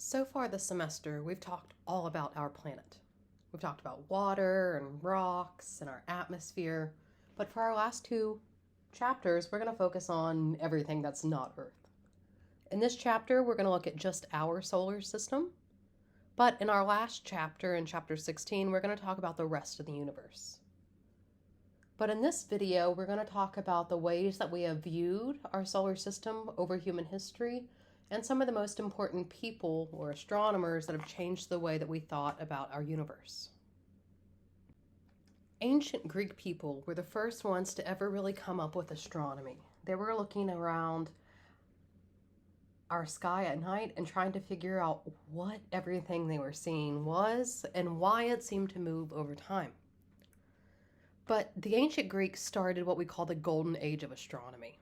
So far this semester, we've talked all about our planet. We've talked about water and rocks and our atmosphere, but for our last two chapters, we're going to focus on everything that's not Earth. In this chapter, we're going to look at just our solar system, but in our last chapter, in chapter 16, we're going to talk about the rest of the universe. But in this video, we're going to talk about the ways that we have viewed our solar system over human history and some of the most important people or astronomers that have changed the way that we thought about our universe. Ancient Greek people were the first ones to ever really come up with astronomy. They were looking around our sky at night and trying to figure out what everything they were seeing was and why it seemed to move over time. But the ancient Greeks started what we call the golden age of astronomy.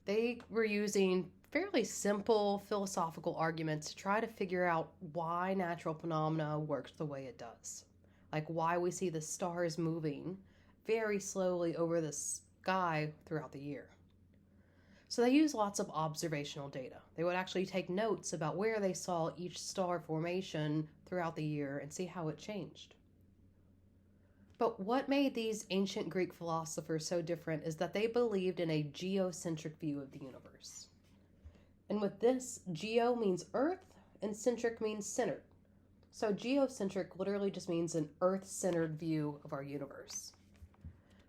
They were using fairly simple philosophical arguments to try to figure out why natural phenomena works the way it does. Like why we see the stars moving very slowly over the sky throughout the year. So they used lots of observational data. They would actually take notes about where they saw each star formation throughout the year and see how it changed. But what made these ancient Greek philosophers so different is that they believed in a geocentric view of the universe. And with this, geo means earth and centric means centered. So geocentric literally just means an earth-centered view of our universe.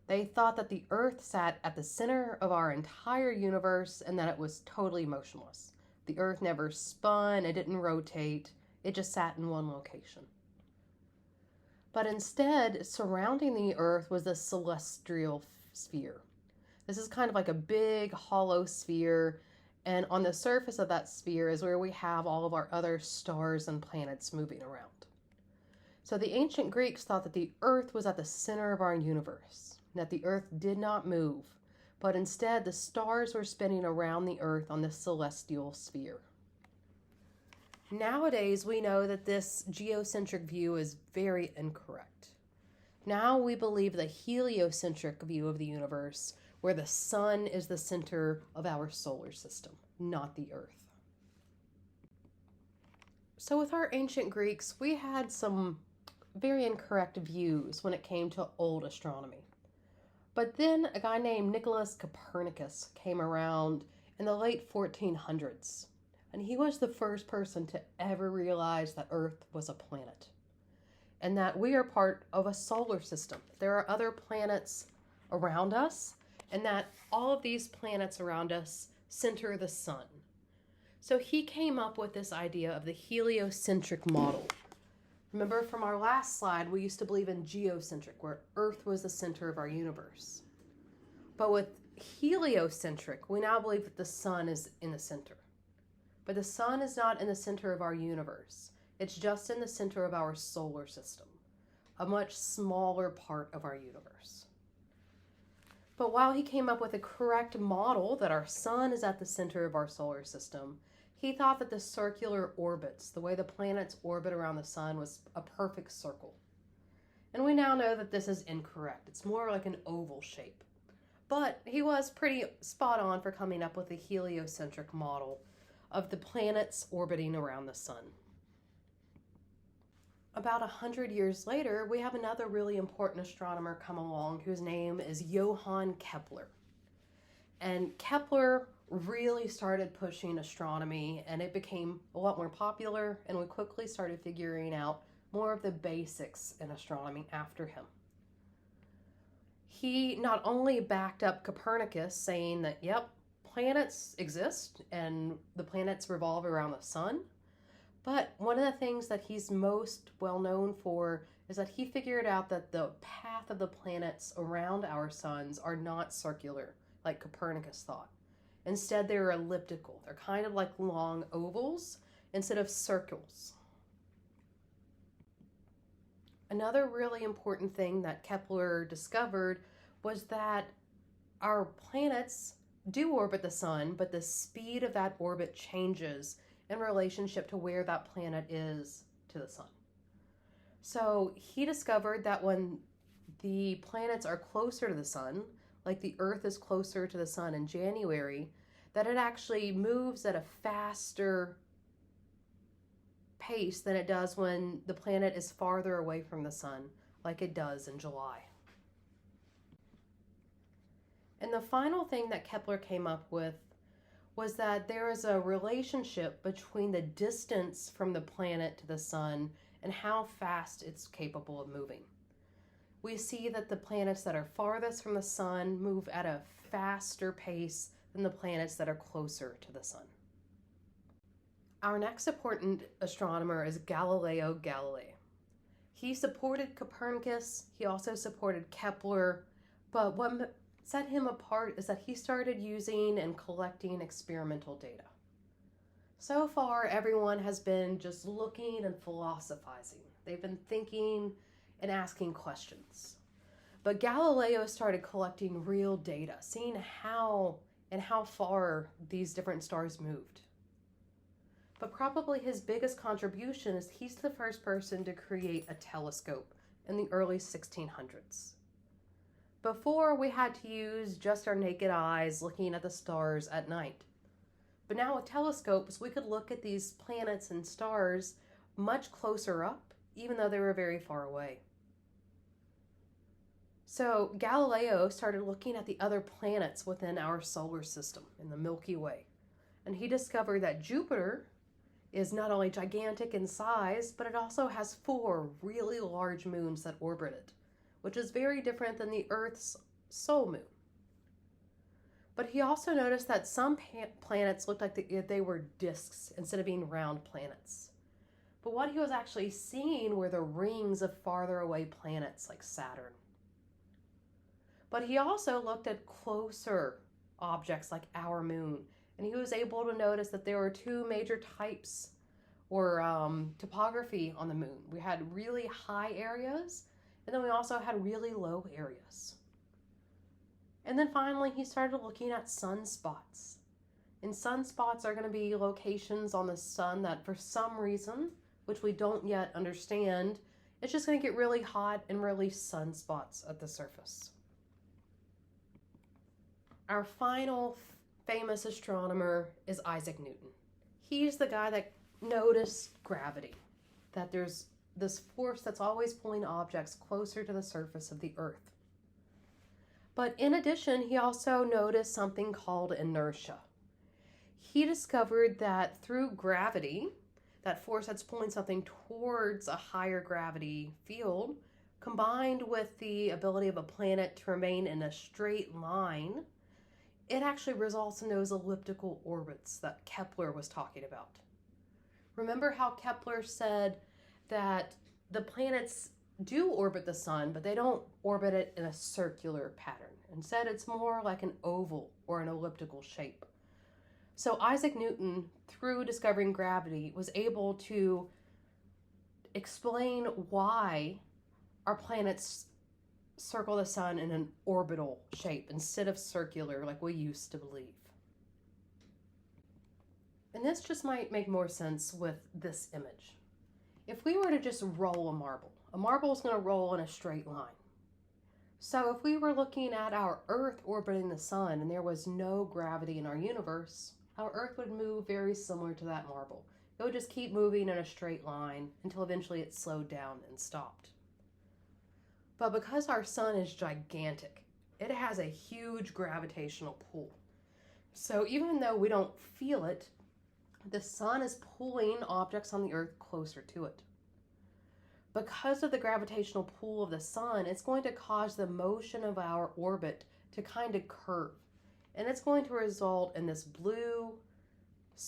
They thought that the earth sat at the center of our entire universe and that it was totally motionless. The earth never spun, it didn't rotate, it just sat in one location. But instead, surrounding the earth was the celestial sphere. This is kind of like a big hollow sphere, and on the surface of that sphere is where we have all of our other stars and planets moving around. So the ancient Greeks thought that the earth was at the center of our universe, that the earth did not move, but instead the stars were spinning around the earth on the celestial sphere. Nowadays, we know that this geocentric view is very incorrect. Now we believe the heliocentric view of the universe, where the sun is the center of our solar system, not the earth. So with our ancient Greeks, we had some very incorrect views when it came to old astronomy. But then a guy named Nicolaus Copernicus came around in the late 1400s. And he was the first person to ever realize that Earth was a planet and that we are part of a solar system. There are other planets around us and that all of these planets around us center the sun. So he came up with this idea of the heliocentric model. Remember from our last slide, we used to believe in geocentric, where Earth was the center of our universe. But with heliocentric, we now believe that the sun is in the center. But the sun is not in the center of our universe. It's just in the center of our solar system, a much smaller part of our universe. But while he came up with a correct model that our sun is at the center of our solar system, he thought that the circular orbits, the way the planets orbit around the sun, was a perfect circle. And we now know that this is incorrect. It's more like an oval shape. But he was pretty spot on for coming up with a heliocentric model of the planets orbiting around the sun. About 100 years later, we have another really important astronomer come along whose name is Johannes Kepler. And Kepler really started pushing astronomy and it became a lot more popular, and we quickly started figuring out more of the basics in astronomy after him. He not only backed up Copernicus saying that, yep, planets exist and the planets revolve around the sun. But one of the things that he's most well known for is that he figured out that the path of the planets around our suns are not circular like Copernicus thought. Instead, they're elliptical. They're kind of like long ovals instead of circles. Another really important thing that Kepler discovered was that our planets do orbit the sun, but the speed of that orbit changes in relationship to where that planet is to the sun. So he discovered that when the planets are closer to the sun, like the Earth is closer to the sun in January, that it actually moves at a faster pace than it does when the planet is farther away from the sun, like it does in July. And the final thing that Kepler came up with was that there is a relationship between the distance from the planet to the sun and how fast it's capable of moving. We see that the planets that are farthest from the sun move at a faster pace than the planets that are closer to the sun. Our next important astronomer is Galileo Galilei. He supported Copernicus, he also supported Kepler, but what set him apart is that he started using and collecting experimental data. So far, everyone has been just looking and philosophizing. They've been thinking and asking questions. But Galileo started collecting real data, seeing how far these different stars moved. But probably his biggest contribution is he's the first person to create a telescope in the early 1600s. Before, we had to use just our naked eyes looking at the stars at night. But now with telescopes, we could look at these planets and stars much closer up, even though they were very far away. So Galileo started looking at the other planets within our solar system in the Milky Way. And he discovered that Jupiter is not only gigantic in size, but it also has 4 really large moons that orbit it, which is very different than the Earth's sole moon. But he also noticed that some planets looked like they were disks instead of being round planets. But what he was actually seeing were the rings of farther away planets like Saturn. But he also looked at closer objects like our moon, and he was able to notice that there were 2 major types or topography on the moon. We had really high areas, and then we also had really low areas. And then finally, he started looking at sunspots. And sunspots are going to be locations on the sun that for some reason, which we don't yet understand, it's just going to get really hot and release sunspots at the surface. Our final famous astronomer is Isaac Newton. He's the guy that noticed gravity, that there's this force that's always pulling objects closer to the surface of the Earth. But in addition, he also noticed something called inertia. He discovered that through gravity, that force that's pulling something towards a higher gravity field, combined with the ability of a planet to remain in a straight line, it actually results in those elliptical orbits that Kepler was talking about. Remember how Kepler said that the planets do orbit the sun, but they don't orbit it in a circular pattern. Instead, it's more like an oval or an elliptical shape. So Isaac Newton, through discovering gravity, was able to explain why our planets circle the sun in an orbital shape instead of circular like we used to believe. And this just might make more sense with this image. If we were to just roll a marble is going to roll in a straight line. So if we were looking at our Earth orbiting the sun and there was no gravity in our universe, our Earth would move very similar to that marble. It would just keep moving in a straight line until eventually it slowed down and stopped. But because our sun is gigantic, it has a huge gravitational pull. So even though we don't feel it, the sun is pulling objects on the Earth closer to it. Because of the gravitational pull of the sun, it's going to cause the motion of our orbit to kind of curve. And it's going to result in this blue